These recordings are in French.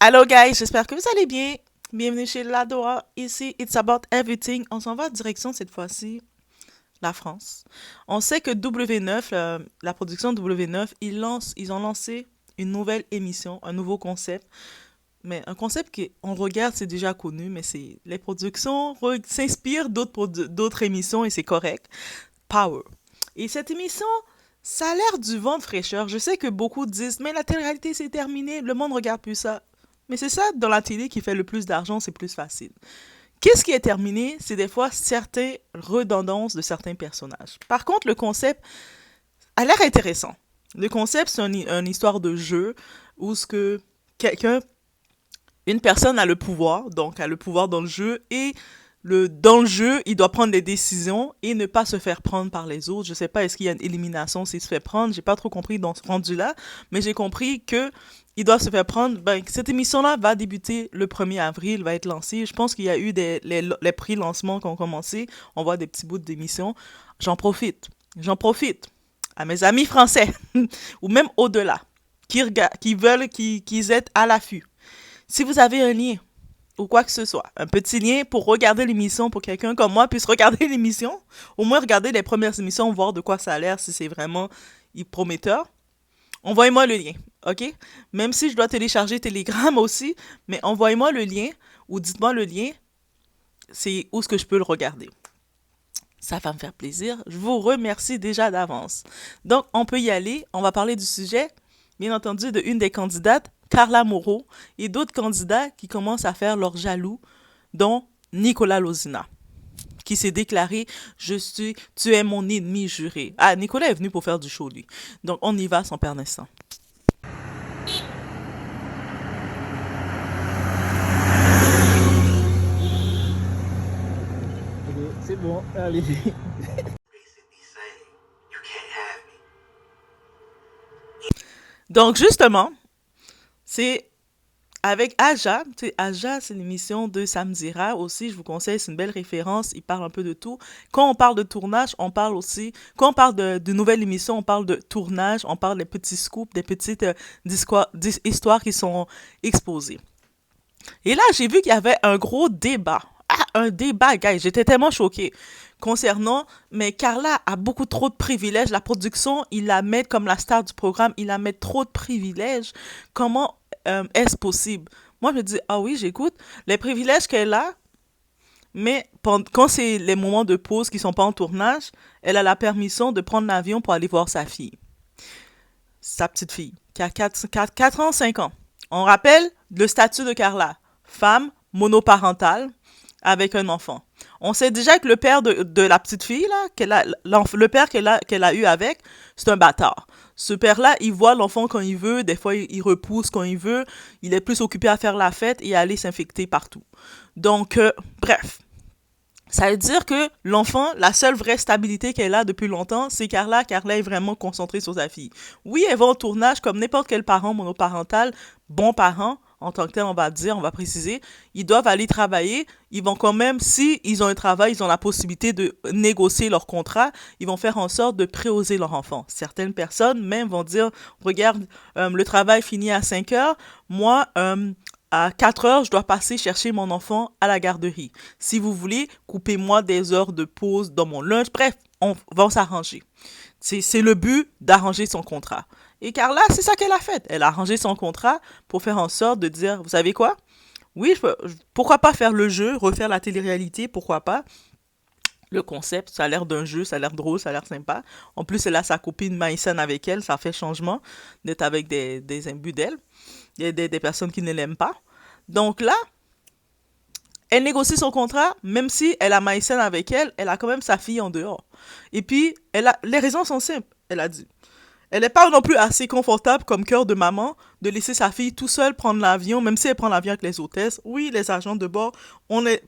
Hello guys, j'espère que vous allez bien. Bienvenue chez Ladoa. Ici, It's About Everything. On s'en va en direction cette fois-ci, la France. On sait que W9, la production W9, ils ont lancé une nouvelle émission, un nouveau concept. Mais un concept qu'on regarde, c'est déjà connu, mais c'est les productions s'inspirent d'autres émissions et c'est correct. Power. Et cette émission, ça a l'air du vent de fraîcheur. Je sais que beaucoup disent, mais la télé-réalité c'est terminé, le monde regarde plus ça. Mais c'est ça, dans la télé, qui fait le plus d'argent, c'est plus facile. Qu'est-ce qui est terminé? C'est des fois certaines redondances de certains personnages. Par contre, le concept a l'air intéressant. Le concept, c'est une histoire de jeu où ce que quelqu'un, une personne a le pouvoir, donc a le pouvoir dans le jeu, et dans le jeu, il doit prendre des décisions et ne pas se faire prendre par les autres. Je sais pas, est-ce qu'il y a une élimination s'il se fait prendre? J'ai pas trop compris dans ce rendu-là, mais j'ai compris que il doit se faire prendre. Ben, cette émission-là va débuter le 1er avril, va être lancée. Je pense qu'il y a eu les prix lancements qui ont commencé. On voit des petits bouts d'émissions. J'en profite. J'en profite à mes amis français, ou même au-delà, qui veulent, qui aient à l'affût. Si vous avez un lien ou quoi que ce soit, un petit lien pour regarder l'émission, pour quelqu'un comme moi puisse regarder l'émission, au moins regarder les premières émissions, voir de quoi ça a l'air, si c'est vraiment prometteur, envoyez-moi le lien, ok? Même si je dois télécharger Telegram aussi, mais envoyez-moi le lien ou dites-moi le lien, c'est où est-ce que je peux le regarder. Ça va me faire plaisir. Je vous remercie déjà d'avance. Donc, on peut y aller. On va parler du sujet, bien entendu, de une des candidates, Carla Moreau, et d'autres candidats qui commencent à faire leur jaloux, dont Nicolas Lozina, qui s'est déclaré tu es mon ennemi juré. Ah, Nicolas est venu pour faire du show, lui. Donc, on y va sans perdre un instant. Ok, c'est bon, allez. Donc, justement, c'est avec Aja. Tu sais, Aja, c'est l'émission de Samzira aussi. Je vous conseille, c'est une belle référence. Il parle un peu de tout. Quand on parle de tournage, on parle aussi. Quand on parle de nouvelles émissions, on parle de tournage. On parle des petits scoops, des petites histoires qui sont exposées. Et là, j'ai vu qu'il y avait un gros débat. Ah, un débat, guys. J'étais tellement choquée concernant, mais Carla a beaucoup trop de privilèges. La production, il la met comme la star du programme, il la met trop de privilèges. Comment est-ce possible? Moi, je me dis, ah oui, j'écoute. Les privilèges qu'elle a, mais quand c'est les moments de pause qui sont pas en tournage, elle a la permission de prendre l'avion pour aller voir sa fille, sa petite fille, qui a 4 ans, 5 ans. On rappelle le statut de Carla, femme monoparentale avec un enfant. On sait déjà que le père de la petite fille, là, le père qu'elle a eu avec, c'est un bâtard. Ce père-là, il voit l'enfant quand il veut, des fois il repousse quand il veut, il est plus occupé à faire la fête et à aller s'infecter partout. Donc, bref. Ça veut dire que l'enfant, la seule vraie stabilité qu'elle a depuis longtemps, c'est Carla. Carla est vraiment concentrée sur sa fille. Oui, elle va au tournage comme n'importe quel parent monoparental, bon parent, en tant que tel, on va dire, on va préciser. Ils doivent aller travailler. Ils vont quand même, si ils ont un travail, ils ont la possibilité de négocier leur contrat. Ils vont faire en sorte de préoser leur enfant. Certaines personnes même vont dire, regarde, le travail finit à 5 heures. Moi, à 4 heures, je dois passer chercher mon enfant à la garderie. Si vous voulez, coupez-moi des heures de pause dans mon lunch. Bref, on va s'arranger. C'est le but d'arranger son contrat. Et Carla, c'est ça qu'elle a fait. Elle a arrangé son contrat pour faire en sorte de dire, vous savez quoi? Oui, pourquoi pas faire le jeu, refaire la télé-réalité, pourquoi pas? Le concept, ça a l'air d'un jeu, ça a l'air drôle, ça a l'air sympa. En plus, elle a sa copine Maïsen avec elle, ça fait changement d'être avec des imbus d'elle. Il y a des personnes qui ne l'aiment pas. Donc là, elle négocie son contrat, même si elle a Maïsen avec elle, elle a quand même sa fille en dehors. Et puis, les raisons sont simples, elle a dit. Elle n'est pas non plus assez confortable comme cœur de maman de laisser sa fille tout seule prendre l'avion, même si elle prend l'avion avec les hôtesses. Oui, les agents de bord,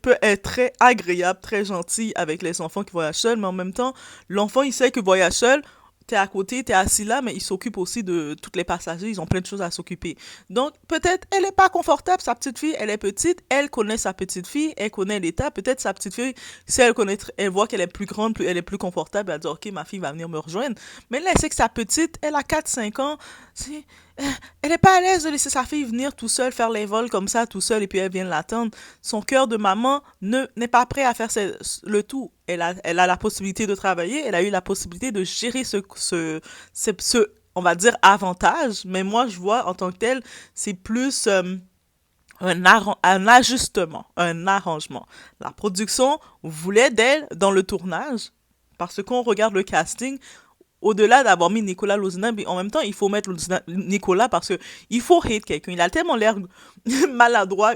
peut être très agréable, très gentil avec les enfants qui voyagent seuls, mais en même temps, l'enfant, il sait que voyage seul, t'es à côté, t'es assis là, mais ils s'occupent aussi de tous les passagers, ils ont plein de choses à s'occuper. Donc, peut-être, elle n'est pas confortable, sa petite fille, elle est petite, elle connaît sa petite fille, elle connaît l'état, peut-être sa petite fille, si elle connaît, elle voit qu'elle est plus grande, elle est plus confortable, elle dit, ok, ma fille va venir me rejoindre. Mais là, elle sait que sa petite, elle a 4 5 ans, Elle n'est pas à l'aise de laisser sa fille venir tout seule faire les vols comme ça, tout seule, et puis elle vient l'attendre. Son cœur de maman n'est pas prêt à faire le tout. Elle a la possibilité de travailler, elle a eu la possibilité de gérer on va dire, avantage. Mais moi, je vois en tant que tel, c'est plus un ajustement, un arrangement. La production voulait d'elle dans le tournage, parce qu'on regarde le casting, au-delà d'avoir mis Nicolas Lozina, mais en même temps, il faut mettre Nicolas parce que il faut hate quelqu'un. Il a tellement l'air maladroit,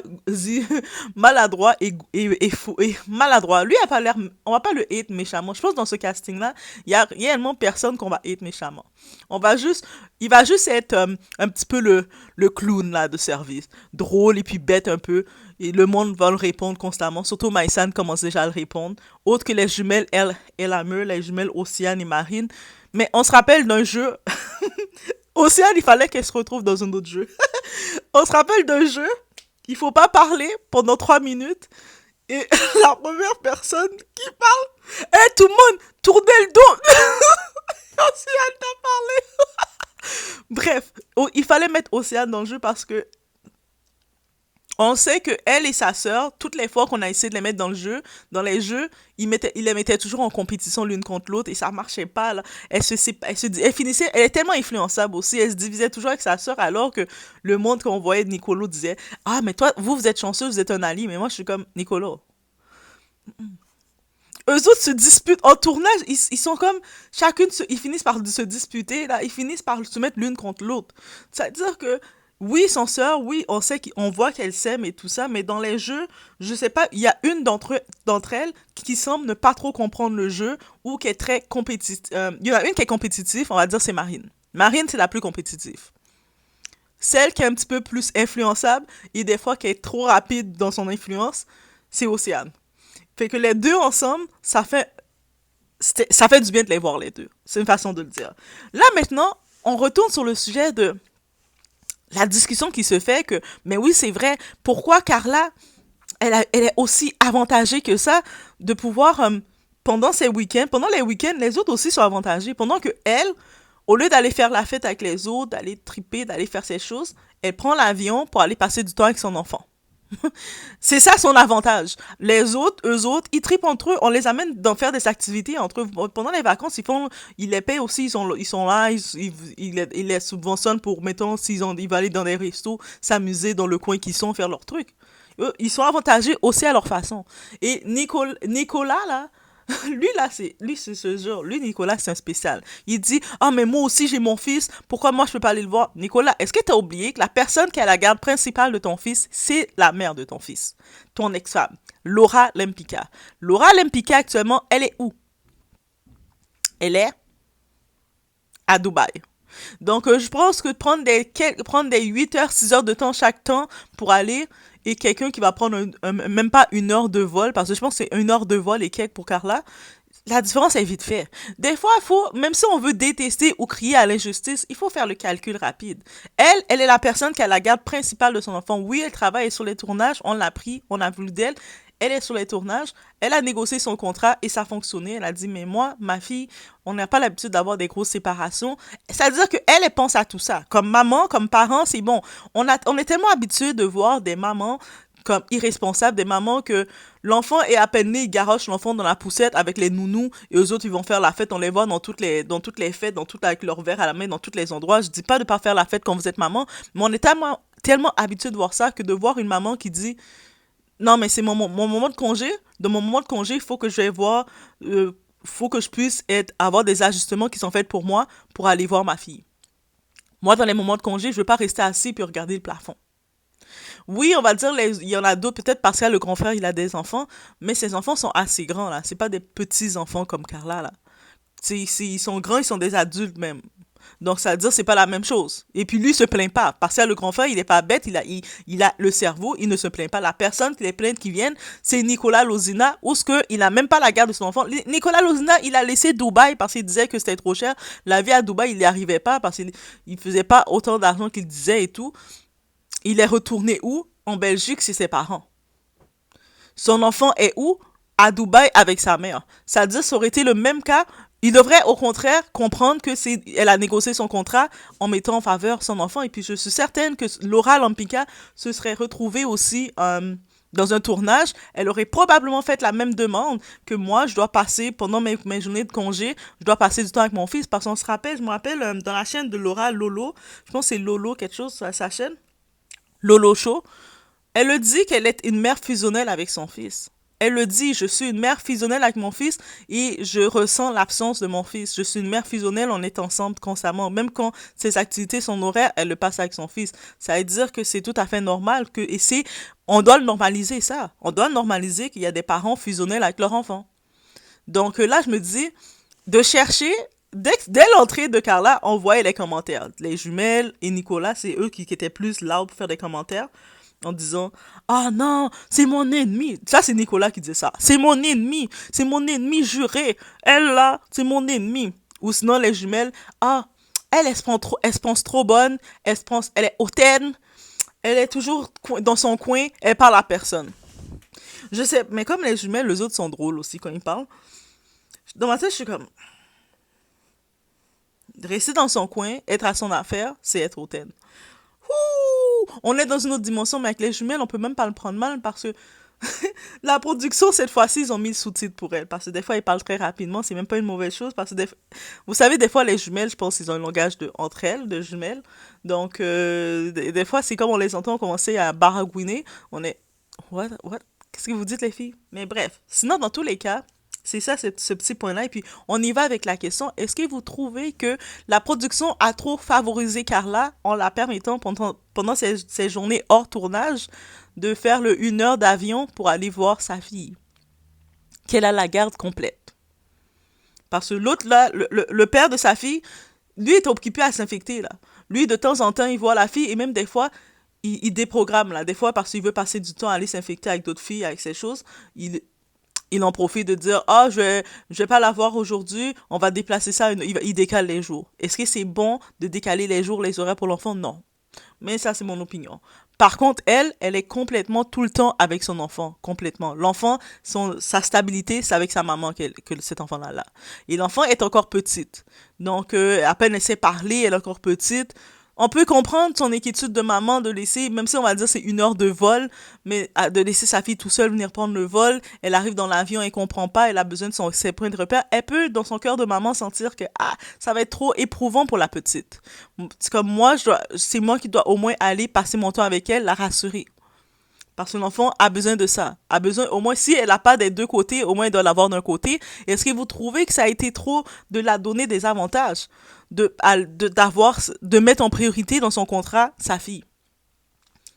maladroit et fou, et maladroit. Lui, il a pas l'air, on va pas le hate méchamment. Je pense que dans ce casting-là, il y a réellement personne qu'on va hate méchamment. Il va juste être un petit peu le clown là de service. Drôle et puis bête un peu. Et le monde va le répondre constamment. Surtout Maïsan commence déjà à le répondre. Autre que les jumelles El Ameur, les jumelles Océane et Marine. Mais on se rappelle d'un jeu. Océane, il fallait qu'elle se retrouve dans un autre jeu. On se rappelle d'un jeu. Il faut pas parler pendant 3 minutes. Et la première personne qui parle. Eh, tout le monde, tournez le dos. Océane t'a parlé. Bref, il fallait mettre Océane dans le jeu parce que on sait que elle et sa sœur, toutes les fois qu'on a essayé de les mettre dans le jeu, dans les jeux, ils les mettaient toujours en compétition l'une contre l'autre et ça marchait pas. Là. Elle finissait, elle est tellement influençable aussi, elle se divisait toujours avec sa sœur alors que le monde qu'on voyait de Nicolo disait ah mais toi vous êtes chanceux, vous êtes un allié, mais moi je suis comme Nicolo. Eux autres se disputent en tournage, ils sont comme ils finissent par se disputer là, ils finissent par se mettre l'une contre l'autre. Ça veut dire que oui, son sœur, oui, on voit qu'elle s'aime et tout ça, mais dans les jeux, je sais pas, il y a une d'entre elles qui semble ne pas trop comprendre le jeu ou qui est très compétitive. Il y en a une qui est compétitive, on va dire c'est Marine. Marine, c'est la plus compétitive. Celle qui est un petit peu plus influençable et des fois qui est trop rapide dans son influence, c'est Océane. Fait que les deux ensemble, ça fait du bien de les voir les deux. C'est une façon de le dire. Là maintenant, on retourne sur le sujet de la discussion qui se fait que, mais oui, c'est vrai, pourquoi Carla, elle est aussi avantagée que ça de pouvoir, pendant les week-ends, les autres aussi sont avantagés. Pendant que elle, au lieu d'aller faire la fête avec les autres, d'aller triper, d'aller faire ces choses, elle prend l'avion pour aller passer du temps avec son enfant. C'est ça son avantage. Les autres, eux autres, ils tripent entre eux. On les amène dans faire des activités entre eux. Pendant les vacances, ils les payent aussi. Ils sont là, ils les subventionnent pour, mettons, ils vont aller dans des restos, s'amuser dans le coin qu'ils sont, faire leurs trucs. Eux, ils sont avantagés aussi à leur façon. Et Nicolas, là, c'est ce genre. Lui, Nicolas, c'est un spécial. Il dit, ah, mais moi aussi, j'ai mon fils. Pourquoi moi, je peux pas aller le voir? Nicolas, est-ce que t'as oublié que la personne qui a la garde principale de ton fils, c'est la mère de ton fils? Ton ex-femme. Laura Lempicka. Laura Lempicka, actuellement, elle est où? Elle est à Dubaï. Donc, je pense que prendre des 8 heures, 6 heures de temps chaque temps pour aller, et quelqu'un qui va prendre même pas 1 heure de vol, parce que je pense que c'est 1 heure de vol et quelques pour Carla, la différence est vite faite. Des fois, il faut, même si on veut détester ou crier à l'injustice, il faut faire le calcul rapide. Elle est la personne qui a la garde principale de son enfant. Oui, elle travaille sur les tournages, on l'a pris, on a voulu d'elle. Elle est sur les tournages, elle a négocié son contrat et ça a fonctionné. Elle a dit, mais moi, ma fille, on n'a pas l'habitude d'avoir des grosses séparations. Ça veut dire qu'elle, elle pense à tout ça. Comme maman, comme parent, c'est bon. On est tellement habitué de voir des mamans comme irresponsables, des mamans que l'enfant est à peine né, ils garochent l'enfant dans la poussette avec les nounous et eux autres, ils vont faire la fête. On les voit dans toutes les fêtes, avec leur verre à la main, dans tous les endroits. Je dis pas de pas faire la fête quand vous êtes maman, mais on est tellement habitué de voir ça que de voir une maman qui dit non, mais c'est mon moment de congé. De mon moment de congé, il faut que je vais voir, faut que je puisse avoir des ajustements qui sont faits pour moi pour aller voir ma fille. Moi, dans les moments de congé, je veux pas rester assis puis regarder le plafond. Oui, on va dire, il y en a d'autres, peut-être parce que le grand frère, il a des enfants, mais ses enfants sont assez grands, là. C'est pas des petits enfants comme Carla, là. Ils sont grands, ils sont des adultes même. Donc, ça veut dire que c'est pas la même chose. Et puis, lui, il se plaint pas. Parce que le grand frère, il est pas bête, il a le cerveau, il ne se plaint pas. La personne qui les plainte qui viennent, c'est Nicolas Lozina, ou ce que il a même pas la garde de son enfant. Nicolas Lozina, il a laissé Dubaï parce qu'il disait que c'était trop cher. La vie à Dubaï, il n'y arrivait pas parce qu'il faisait pas autant d'argent qu'il disait et tout. Il est retourné où? En Belgique, chez ses parents. Son enfant est où? À Dubaï avec sa mère. Ça veut dire que ça aurait été le même cas Il devrait au contraire comprendre que c'est elle a négocié son contrat en mettant en faveur son enfant. Et puis je suis certaine que Laura Lampika se serait retrouvée aussi dans un tournage. Elle aurait probablement fait la même demande que moi. Je dois passer pendant mes journées de congé, je dois passer du temps avec mon fils parce qu'on se rappelle, je me rappelle dans la chaîne de Laura Lolo, je pense que c'est Lolo quelque chose sur sa chaîne, Lolo Show. Elle le dit qu'elle est une mère fusionnelle avec son fils. Elle le dit, je suis une mère fusionnelle avec mon fils et je ressens l'absence de mon fils. Je suis une mère fusionnelle, on est ensemble constamment. Même quand ses activités sont horaires, elle le passe avec son fils. Ça veut dire que c'est tout à fait normal que, et c'est, on doit le normaliser ça. On doit normaliser qu'il y a des parents fusionnels avec leur enfant. Donc là, je me dis, de chercher, dès l'entrée de Carla, on voyait les commentaires. Les jumelles et Nicolas, c'est eux qui étaient plus loud pour faire des commentaires en disant ah non, c'est mon ennemi. Ça, c'est Nicolas qui disait ça. C'est mon ennemi juré. Elle là, c'est mon ennemi. Ou sinon, les jumelles, ah, elle se pense trop bonne, elle est hautaine, elle est toujours dans son coin, elle parle à personne. Je sais, mais comme les jumelles, les autres sont drôles aussi quand ils parlent. Dans ma tête, je suis comme, rester dans son coin, être à son affaire, c'est être hautaine. Ouh, on est dans une autre dimension, mais avec les jumelles, on peut même pas le prendre mal parce que la production, cette fois-ci, ils ont mis le sous-titre pour elle. Parce que des fois, ils parlent très rapidement. C'est même pas une mauvaise chose. Parce que vous savez, des fois, les jumelles, je pense qu'ils ont un langage entre elles, de jumelles. Donc, des fois, c'est comme on les entend commencer à baragouiner. On est. What? Qu'est-ce que vous dites, les filles? Mais bref. Sinon, dans tous les cas, c'est ça, ce petit point-là. Et puis, on y va avec la question. Est-ce que vous trouvez que la production a trop favorisé Carla en la permettant, pendant ces journées hors tournage, de faire le 1 heure d'avion pour aller voir sa fille? Qu'elle a la garde complète. Parce que l'autre, là, le père de sa fille, lui est occupé à s'infecter, là. Lui, de temps en temps, il voit la fille et même des fois, il déprogramme, là. Des fois, parce qu'il veut passer du temps à aller s'infecter avec d'autres filles, avec ces choses, il en profite de dire ah je vais pas la voir aujourd'hui, on va déplacer ça, il décale les jours. Est-ce que c'est bon de décaler les jours, les horaires pour l'enfant? Non. Mais ça, c'est mon opinion. Par contre, elle est complètement tout le temps avec son enfant, complètement. L'enfant, sa stabilité, c'est avec sa maman que cet enfant-là là. Et l'enfant est encore petite. Donc, à peine elle sait parler, elle est encore petite. On peut comprendre son inquiétude de maman de laisser, même si on va dire c'est 1 heure de vol, mais de laisser sa fille tout seule venir prendre le vol, elle arrive dans l'avion, elle comprend pas, elle a besoin de ses points de repère, elle peut dans son cœur de maman sentir que ça va être trop éprouvant pour la petite. C'est comme moi, c'est moi qui dois au moins aller passer mon temps avec elle, la rassurer. Parce que l'enfant a besoin de ça. A besoin, au moins, si elle n'a pas des deux côtés, au moins elle doit l'avoir d'un côté. Est-ce que vous trouvez que ça a été trop de la donner des avantages? De mettre en priorité dans son contrat sa fille?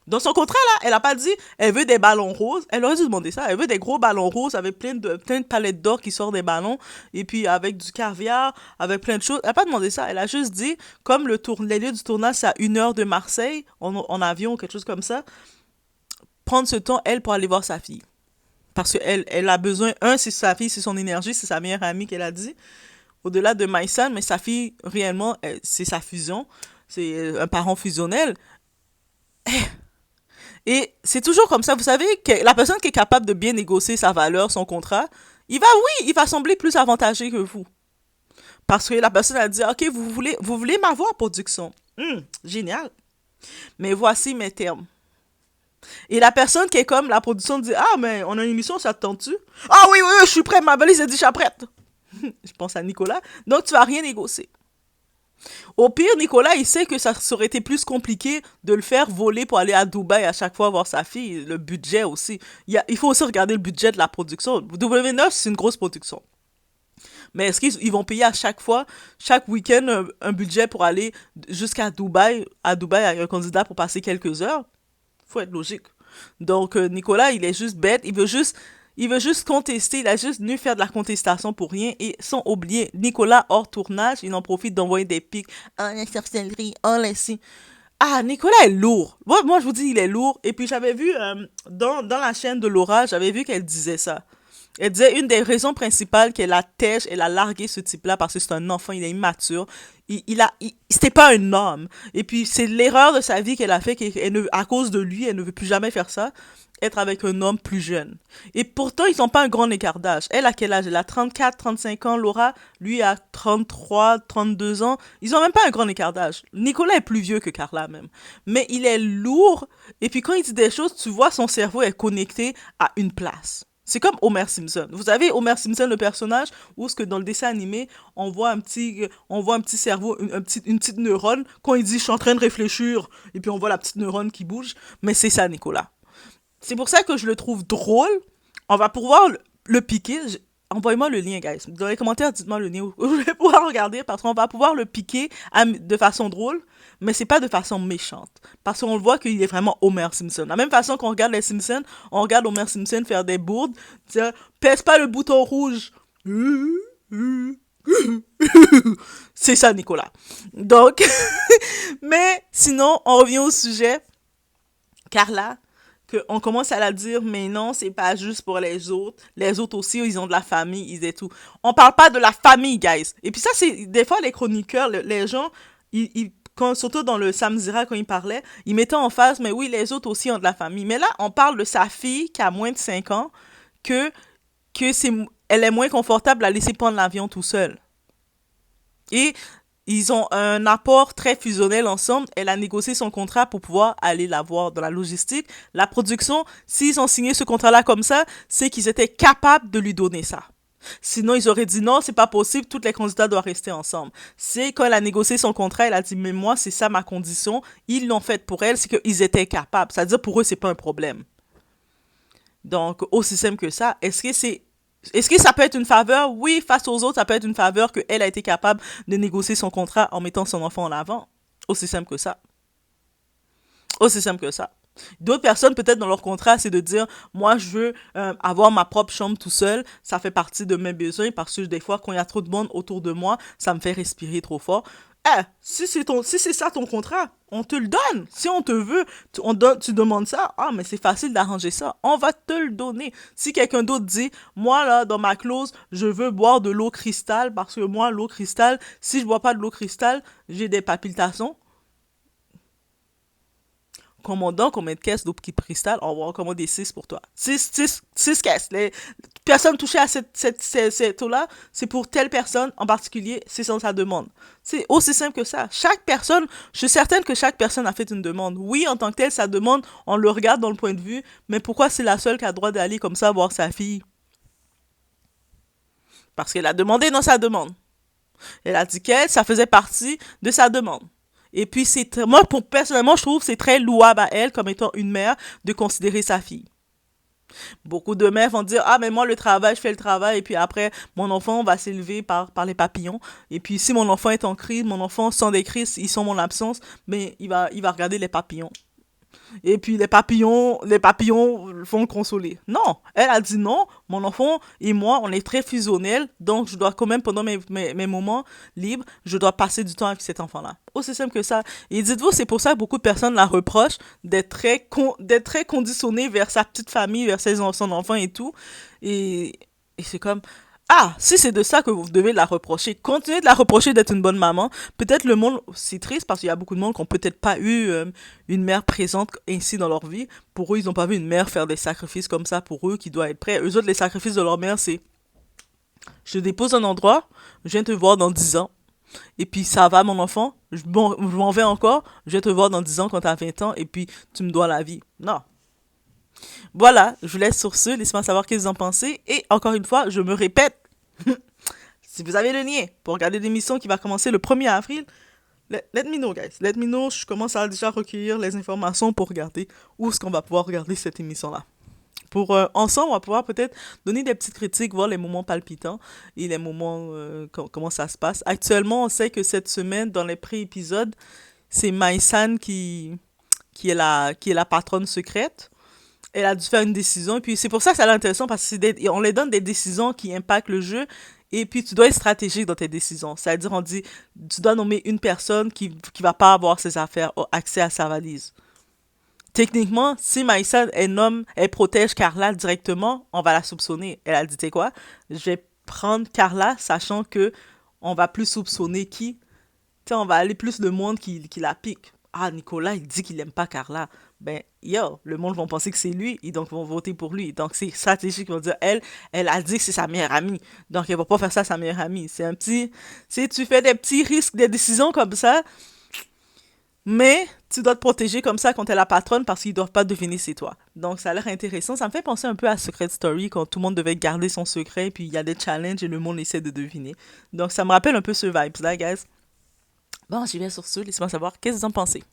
Dans son contrat, là, elle a pas dit, elle veut des ballons roses. Elle aurait dû demander ça. Elle veut des gros ballons roses avec plein de palettes d'or qui sortent des ballons. Et puis, avec du caviar, avec plein de choses. Elle a pas demandé ça. Elle a juste dit, comme les lieux du tournage, c'est à 1 heure de Marseille, en avion, quelque chose comme ça, prendre ce temps, elle, pour aller voir sa fille. Parce qu'elle elle a besoin, c'est sa fille, c'est son énergie, c'est sa meilleure amie qu'elle a dit. Au-delà de Maïsan, mais sa fille, réellement, c'est sa fusion. C'est un parent fusionnel. Et c'est toujours comme ça. Vous savez que la personne qui est capable de bien négocier sa valeur, son contrat, il va sembler plus avantagé que vous. Parce que la personne a dit, OK, vous voulez m'avoir, production. Génial. Mais voici mes termes. Et la personne qui est comme la production dit, ah, mais on a une émission, ça te tente-tu? Ah oui, je suis prêt, ma valise est dit, je suis prête. Je pense à Nicolas. Donc, tu vas rien négocier. Au pire, Nicolas, il sait que ça aurait été plus compliqué de le faire voler pour aller à Dubaï à chaque fois voir sa fille. Le budget aussi. Il faut aussi regarder le budget de la production. W9, c'est une grosse production. Mais est-ce qu'ils vont payer à chaque fois, chaque week-end, un budget pour aller jusqu'à Dubaï, avec un candidat pour passer quelques heures? Faut être logique. Donc, Nicolas, il est juste bête. Il veut juste contester. Il a juste venu faire de la contestation pour rien. Et sans oublier, Nicolas, hors tournage, il en profite d'envoyer des pics. Ah, la sorcellerie. Ah, la si. Ah, Nicolas est lourd. Moi, je vous dis, il est lourd. Et puis, j'avais vu, dans la chaîne de Laura, j'avais vu qu'elle disait ça. Elle disait une des raisons principales qu'elle a largué ce type-là parce que c'est un enfant, il est immature. C'était pas un homme. Et puis, c'est l'erreur de sa vie qu'elle a fait, à cause de lui, elle ne veut plus jamais faire ça, être avec un homme plus jeune. Et pourtant, ils n'ont pas un grand écart d'âge. Elle a quel âge? Elle a 34, 35 ans. Laura, lui, a 33, 32 ans. Ils ont même pas un grand écart d'âge. Nicolas est plus vieux que Carla, même. Mais il est lourd. Et puis, quand il dit des choses, tu vois, son cerveau est connecté à une place. C'est comme Homer Simpson. Vous savez, Homer Simpson, le personnage, où ce que dans le dessin animé, on voit un petit cerveau, une petite neurone, quand il dit je suis en train de réfléchir, et puis on voit la petite neurone qui bouge, mais c'est ça, Nicolas. C'est pour ça que je le trouve drôle. On va pouvoir le piquer. Envoyez-moi le lien, guys. Dans les commentaires, dites-moi le lien où je vais pouvoir regarder parce qu'on va pouvoir le piquer de façon drôle, mais c'est pas de façon méchante. Parce qu'on le voit qu'il est vraiment Homer Simpson. De la même façon qu'on regarde les Simpsons, on regarde Homer Simpson faire des bourdes, dire pèse pas le bouton rouge. C'est ça, Nicolas. Donc, mais sinon, on revient au sujet. Carla, qu'on commence à la dire, mais non, c'est pas juste pour les autres. Les autres aussi, ils ont de la famille, ils et tout. On parle pas de la famille, guys. Et puis ça, c'est des fois les chroniqueurs, les gens, surtout dans le Samzira, quand ils parlaient, ils mettaient en face, mais oui, les autres aussi ont de la famille. Mais là, on parle de sa fille qui a moins de 5 ans, que, elle est moins confortable à laisser prendre l'avion tout seul. Et ils ont un apport très fusionnel ensemble. Elle a négocié son contrat pour pouvoir aller la voir dans la logistique. La production, s'ils ont signé ce contrat-là comme ça, c'est qu'ils étaient capables de lui donner ça. Sinon, ils auraient dit non, c'est pas possible, tous les candidats doivent rester ensemble. C'est quand elle a négocié son contrat, elle a dit mais moi, c'est ça ma condition. Ils l'ont fait pour elle, c'est qu'ils étaient capables. C'est-à-dire pour eux, c'est pas un problème. Donc, aussi simple que ça. Est-ce que ça peut être une faveur? Oui, face aux autres, ça peut être une faveur qu'elle a été capable de négocier son contrat en mettant son enfant en avant. Aussi simple que ça. Aussi simple que ça. D'autres personnes, peut-être dans leur contrat, c'est de dire, moi, je veux avoir ma propre chambre tout seul. Ça fait partie de mes besoins parce que des fois, quand il y a trop de monde autour de moi, ça me fait respirer trop fort. Si c'est ça ton contrat, on te le donne. Si on te veut, tu demandes ça. Ah, mais c'est facile d'arranger ça. On va te le donner. Si quelqu'un d'autre dit, moi, là, dans ma clause, je veux boire de l'eau cristal parce que moi, l'eau cristal, si je bois pas de l'eau cristal, j'ai des palpitations. Commandant combien de caisses d'eau cristal, on va en commander 6 pour toi. 6 caisses. Les personnes touchées à cette eau-là, c'est pour telle personne en particulier, c'est sans sa demande. C'est aussi simple que ça. Chaque personne, je suis certaine que chaque personne a fait une demande. Oui, en tant que telle, sa demande, on le regarde dans le point de vue, mais pourquoi c'est la seule qui a le droit d'aller comme ça voir sa fille? Parce qu'elle a demandé dans sa demande. Elle a dit qu'elle, ça faisait partie de sa demande. Et puis, moi, personnellement, je trouve que c'est très louable à elle, comme étant une mère, de considérer sa fille. Beaucoup de mères vont dire, ah, mais moi, le travail, je fais le travail, et puis après, mon enfant va s'élever par les papillons. Et puis, si mon enfant est en crise, mon enfant sent des crises, ils sont mon absence, mais il va regarder les papillons. Et puis les papillons vont le consoler. Non, elle a dit non, mon enfant et moi, on est très fusionnels, donc je dois quand même, pendant mes moments libres, je dois passer du temps avec cet enfant-là. Aussi simple que ça. Et dites-vous, c'est pour ça que beaucoup de personnes la reprochent d'être très conditionnée vers sa petite famille, vers son enfant et tout. Et c'est comme, ah, si c'est de ça que vous devez la reprocher, continuez de la reprocher d'être une bonne maman. Peut-être le monde, c'est triste parce qu'il y a beaucoup de monde qui n'ont peut-être pas eu une mère présente ainsi dans leur vie. Pour eux, ils n'ont pas vu une mère faire des sacrifices comme ça pour eux qui doit être prêt. Eux autres, les sacrifices de leur mère, c'est je te dépose un endroit, je viens te voir dans 10 ans. Et puis ça va, mon enfant, je m'en vais encore, je viens te voir dans 10 ans quand tu as 20 ans et puis tu me dois la vie. Non. Voilà, je vous laisse sur ce, laissez-moi savoir ce que vous en pensez. Et encore une fois, je me répète, si vous avez le lien pour regarder l'émission qui va commencer le 1er avril, let me know, guys. Let me know, je commence à déjà recueillir les informations pour regarder où est-ce qu'on va pouvoir regarder cette émission-là. Pour ensemble, on va pouvoir peut-être donner des petites critiques, voir les moments palpitants et les moments, comment ça se passe. Actuellement, on sait que cette semaine, dans les pré-épisodes, c'est Maïsan qui est la patronne secrète. Elle a dû faire une décision. Et puis c'est pour ça que ça a l'air intéressant parce qu'on les donne des décisions qui impactent le jeu. Et puis tu dois être stratégique dans tes décisions. C'est-à-dire, on dit, tu dois nommer une personne qui va pas avoir ses affaires, accès à sa valise. Techniquement, si Maïssa, elle protège Carla directement, on va la soupçonner. Elle a dit, tu sais quoi, je vais prendre Carla, sachant que on va plus soupçonner qui. sais, on va aller plus le monde qui la pique. Ah, Nicolas, il dit qu'il aime pas Carla. Ben, yo, le monde va penser que c'est lui, et donc vont voter pour lui. Donc, c'est stratégique, ils vont dire, elle a dit que c'est sa meilleure amie. Donc, elle va pas faire ça à sa meilleure amie. C'est un petit, si tu fais des petits risques, des décisions comme ça, mais tu dois te protéger comme ça quand t'es la patronne parce qu'ils doivent pas deviner c'est toi. Donc ça a l'air intéressant. Ça me fait penser un peu à Secret Story quand tout le monde devait garder son secret puis il y a des challenges et le monde essaie de deviner. Donc ça me rappelle un peu ce vibes là, guys. Bon, j'y vais sur ce. Laissez-moi savoir qu'est-ce que vous en pensez.